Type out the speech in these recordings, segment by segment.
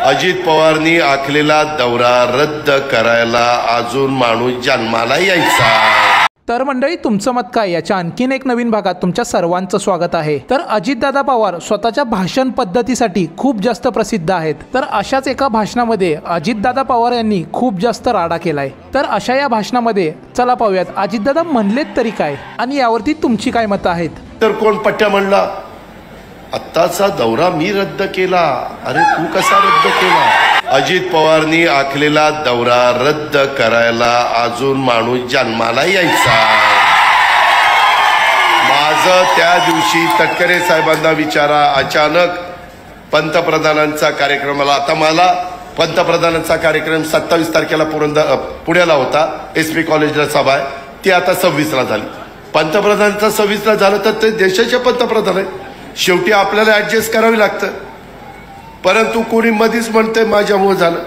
अजित पवारनी आखलेला दौरा रद्द करायला अजून माणूस जन्माला यायचा। तर मंडळी, तुमचं मत काय याच्या आणखीन एक नवीन भागात तुमच्या सर्वांचं स्वागत आहे। तर अजितदादा पवार स्वतःच्या भाषण पद्धतीसाठी खूप जास्त प्रसिद्ध आहेत। तर अशाच एका भाषणामध्ये अजितदादा पवार यांनी खूप जास्त राडा केलाय। तर अशा या भाषणामध्ये चला पाहूयात अजितदादा म्हणलेत तरी काय आणि यावरती तुमची काय मतं आहेत। तर कोण पट्ट्या म्हणला आत्ताचा दौरा मी रद्द केला, अरे तू कसा रद्द केला? अजित पवारनी आखलेला दौरा रद्द करायला अजून माणूस जन्माला यायचा। माझं त्या दिवशी तटकरे साहेबांना विचारा, अचानक पंतप्रधानांचा कार्यक्रमाला, आता मला पंतप्रधानांचा कार्यक्रम 27 तारखेला पुण्याला होता, SP कॉलेजला सभा आहे, ती आता 26ला झाली। पंतप्रधानांचा 26ला झालं तर ते देशाचे पंतप्रधान आहे, शेवटी आपल्याला ऍडजस्ट करावी लागतं। परंतु कोणी मधीच म्हणते माझ्यामुळे झालं,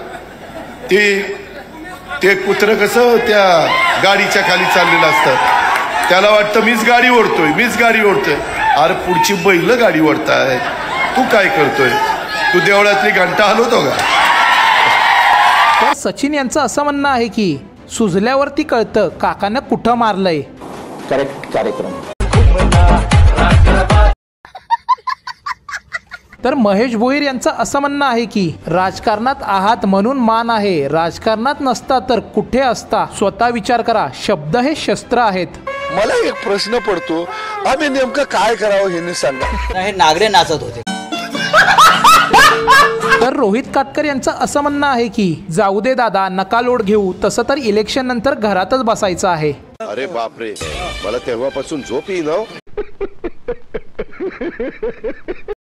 ते कुत्रं कसं त्या गाडीच्या खाली चाललेलं असतं, त्याला वाटतं मीच गाडी ओढतोय। अरे पुढची बैल गाडी ओढताय, तू काय करतोय? तू देवळातली घंटा हलवतो का? तर सचिन यांचं असं म्हणणं आहे की सुजल्यावरती कळतं काकानं कुठं मारलंय। करेक्ट कार्यक्रम। तर महेश भोईर यांचं असं म्हणणं आहे की राजकारणात आहात म्हणून मान आहे, राजकारणात नसता तर कुठे असता, स्वतः विचार करा, शब्द हे शस्त्र आहेत। मला एक प्रश्न पडतो, आम्ही नेमकं काय करावं हे सांगा। हे नागरे नाचत होते। तर रोहित काटकर यांचं असं म्हणणं आहे की जाऊ दे दादा, नका लोड घेऊ, तसं तर इलेक्शन नंतर घरातच बसायचं आहे। अरे बापरे, मला तेव्हापासून झोप येईना।